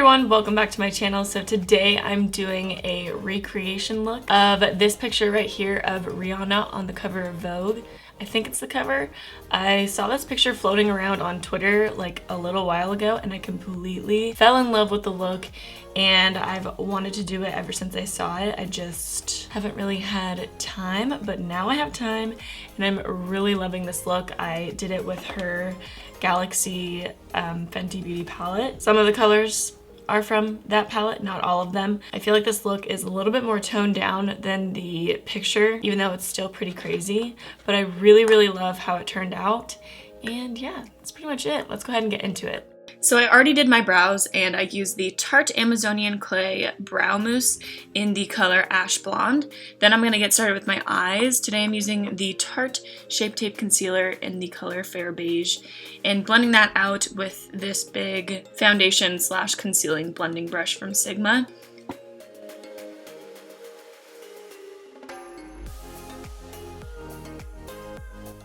everyone, welcome back to my channel. So today I'm doing a recreation look of this picture right here of Rihanna on the cover of Vogue. I think it's the cover. I saw this picture floating around on Twitter like a little while ago and I completely fell in love with the look, and I've wanted to do it ever since I saw it. I just haven't really had time, but now I have time and I'm really loving this look. I did it with her Galaxy Fenty Beauty palette. Some of the colors are from that palette, not all of them. I feel like this look is a little bit more toned down than the picture, even though it's still pretty crazy, but I really love how it turned out. And yeah, that's pretty much it. Let's go ahead and get into it. So I already did my brows and I used the Tarte Amazonian Clay Brow Mousse in the color Ash Blonde. Then I'm going to get started with my eyes. Today I'm using the Tarte Shape Tape Concealer in the color Fair Beige and blending that out with this big foundation slash concealing blending brush from Sigma.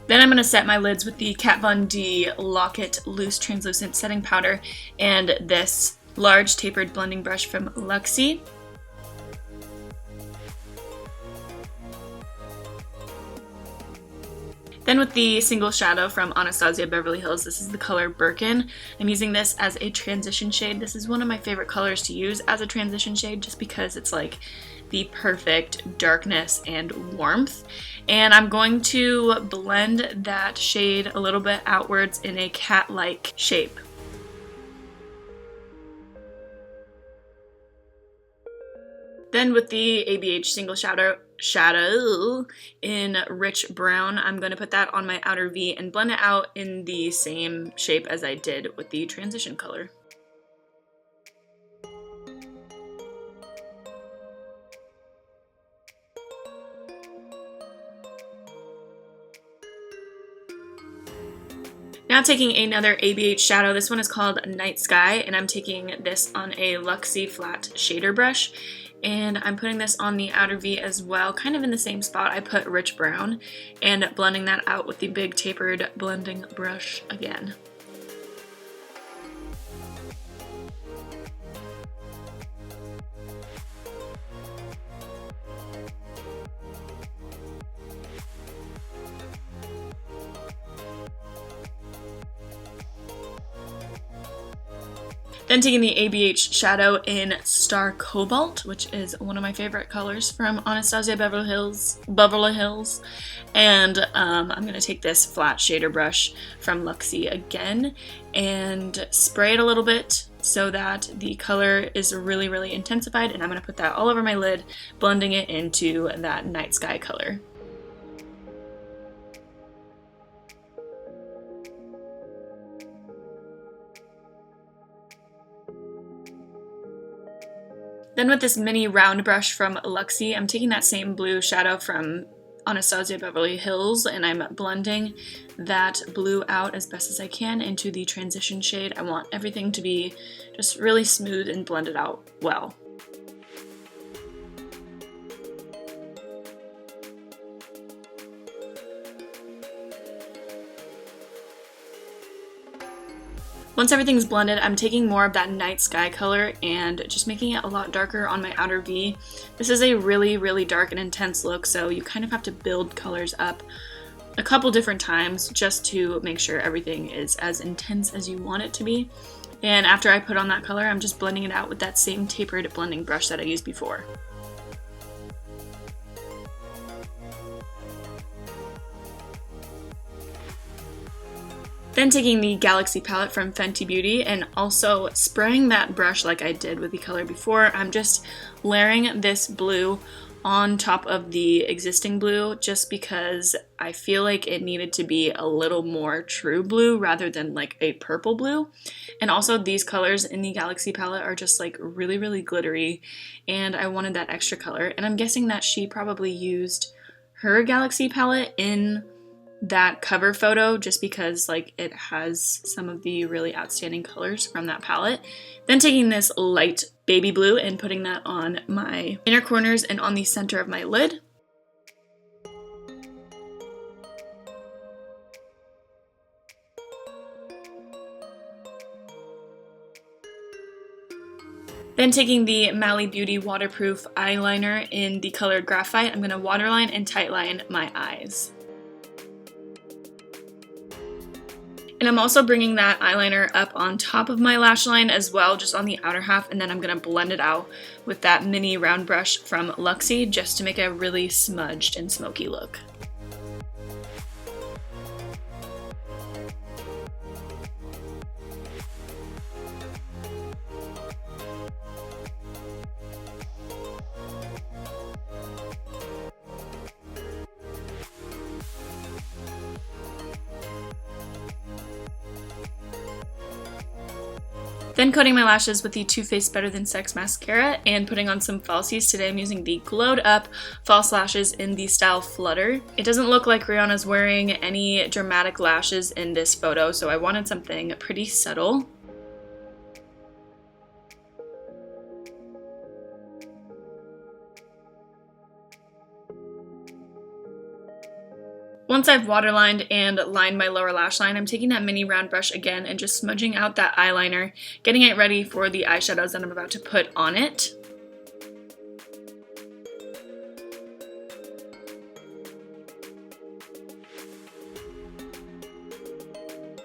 Then I'm going to set my lids with the Kat Von D Lock-It Loose Translucent Setting Powder and this large tapered blending brush from Luxie. Then with the single shadow from Anastasia Beverly Hills, this is the color Birkin. I'm using this as a transition shade. This is one of my favorite colors to use as a transition shade just because it's like the perfect darkness and warmth. And I'm going to blend that shade a little bit outwards in a cat-like shape. Then with the ABH single shadow in rich brown, I'm going to put that on my outer V and blend it out in the same shape as I did with the transition color. Now taking another ABH shadow, this one is called Night Sky, and I'm taking this on a Luxie flat shader brush, and I'm putting this on the outer V as well, kind of in the same spot I put rich brown, and blending that out with the big tapered blending brush again. Then taking the ABH shadow in Star Cobalt, which is one of my favorite colors from Anastasia Beverly Hills, and I'm going to take this flat shader brush from Luxie again and spray it a little bit so that the color is really intensified, and I'm going to put that all over my lid, blending it into that night sky color. Then with this mini round brush from Luxie, I'm taking that same blue shadow from Anastasia Beverly Hills and I'm blending that blue out as best as I can into the transition shade. I want everything to be just really smooth and blended out well. Once everything's blended, I'm taking more of that night sky color and just making it a lot darker on my outer V. This is a really dark and intense look, so you kind of have to build colors up a couple different times just to make sure everything is as intense as you want it to be. And after I put on that color, I'm just blending it out with that same tapered blending brush that I used before. Then taking the Galaxy palette from Fenty Beauty and also spraying that brush like I did with the color before, I'm just layering this blue on top of the existing blue just because I feel like it needed to be a little more true blue rather than like a purple blue. And also these colors in the Galaxy palette are just like really glittery, and I wanted that extra color, and I'm guessing that she probably used her Galaxy palette in that cover photo just because like it has some of the really outstanding colors from that palette. Then taking this light baby blue and putting that on my inner corners and on the center of my lid. Then taking the Mally Beauty waterproof eyeliner in the color Graphite, I'm going to waterline and tightline my eyes. And I'm also bringing that eyeliner up on top of my lash line as well, just on the outer half, and then I'm going to blend it out with that mini round brush from Luxie just to make a really smudged and smoky look. Then coating my lashes with the Too Faced Better Than Sex mascara and putting on some falsies. Today I'm using the Glowed Up false lashes in the style Flutter. It doesn't look like Rihanna's wearing any dramatic lashes in this photo, so I wanted something pretty subtle. Once I've waterlined and lined my lower lash line, I'm taking that mini round brush again and just smudging out that eyeliner, getting it ready for the eyeshadows that I'm about to put on it.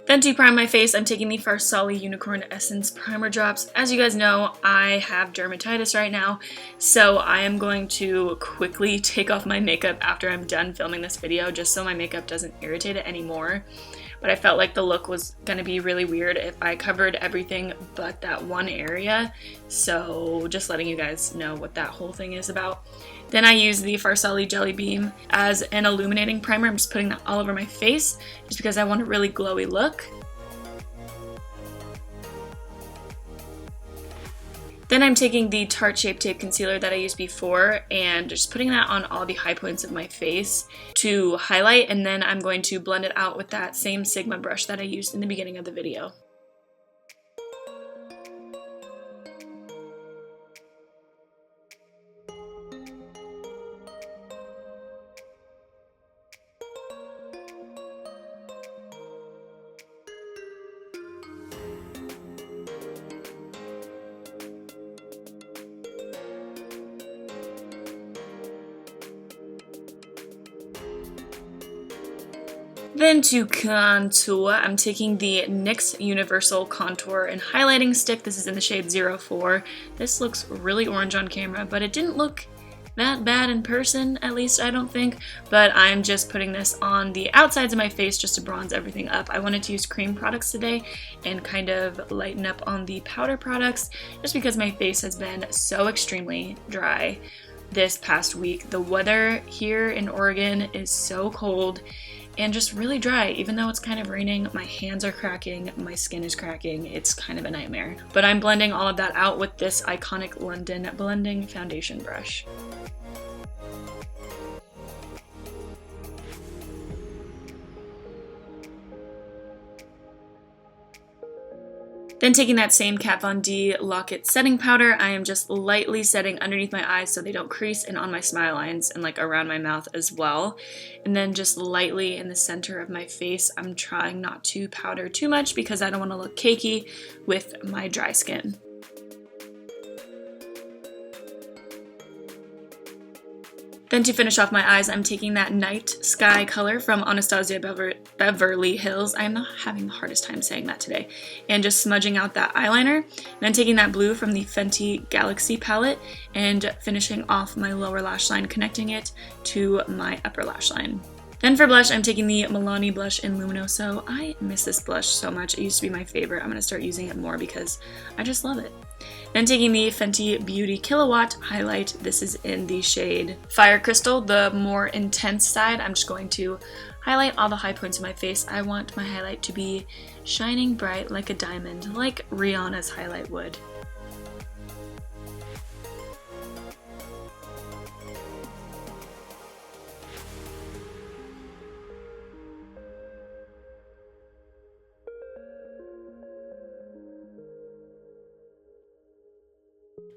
Then to prime my face, I'm taking the Farsali Unicorn Essence Primer Drops. As you guys know, I have dermatitis right now, so I am going to quickly take off my makeup after I'm done filming this video, just so my makeup doesn't irritate it anymore. But I felt like the look was going to be really weird if I covered everything but that one area, so just letting you guys know what that whole thing is about. Then I use the Farsali Jelly Beam as an illuminating primer. I'm just putting that all over my face just because I want a really glowy look. Then I'm taking the Tarte Shape Tape Concealer that I used before and just putting that on all the high points of my face to highlight, and then I'm going to blend it out with that same Sigma brush that I used in the beginning of the video. Then to contour, I'm taking the NYX Universal Contour and Highlighting Stick. This is in the shade 04. This looks really orange on camera, but it didn't look that bad in person, at least I don't think. But I'm just putting this on the outsides of my face just to bronze everything up. I wanted to use cream products today and kind of lighten up on the powder products just because my face has been so extremely dry this past week. The weather here in Oregon is so cold and just really dry. Even though it's kind of raining, my hands are cracking, my skin is cracking. It's kind of a nightmare. But I'm blending all of that out with this iconic London blending foundation brush. Then taking that same Kat Von D Lock-It setting powder, I am just lightly setting underneath my eyes so they don't crease, and on my smile lines and like around my mouth as well. And then just lightly in the center of my face, I'm trying not to powder too much because I don't want to look cakey with my dry skin. Then to finish off my eyes, I'm taking that Night Sky color from Anastasia Beverly Hills. I'm having the hardest time saying that today. And just smudging out that eyeliner. And then taking that blue from the Fenty Galaxy palette and finishing off my lower lash line, connecting it to my upper lash line. Then for blush, I'm taking the Milani blush in Luminoso. I miss this blush so much. It used to be my favorite. I'm going to start using it more because I just love it. Then taking the Fenty Beauty Killawatt highlight. This is in the shade Fire Crystal, the more intense side. I'm just going to highlight all the high points of my face. I want my highlight to be shining bright like a diamond, like Rihanna's highlight would.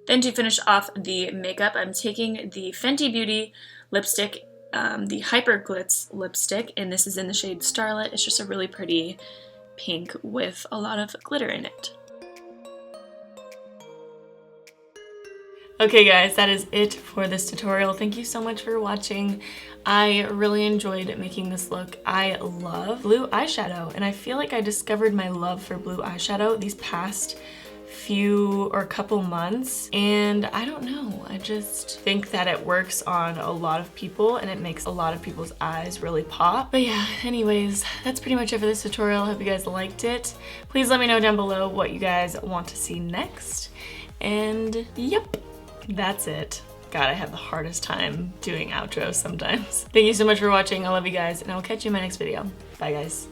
Then to finish off the makeup, I'm taking the Fenty Beauty lipstick, the Hyper Glitz lipstick, and this is in the shade Starlit. It's just a really pretty pink with a lot of glitter in it. Okay guys, that is it for this tutorial. Thank you so much for watching. I really enjoyed making this look. I love blue eyeshadow, and I feel like I discovered my love for blue eyeshadow these past few or couple months, and I don't know, I just think that it works on a lot of people and it makes a lot of people's eyes really pop. But yeah, anyways, that's pretty much it for this tutorial. I hope you guys liked it. Please let me know down below what you guys want to see next, and yep, that's it. God, I have the hardest time doing outros sometimes. Thank you so much for watching. I love you guys, and I will catch you in my next video. Bye guys.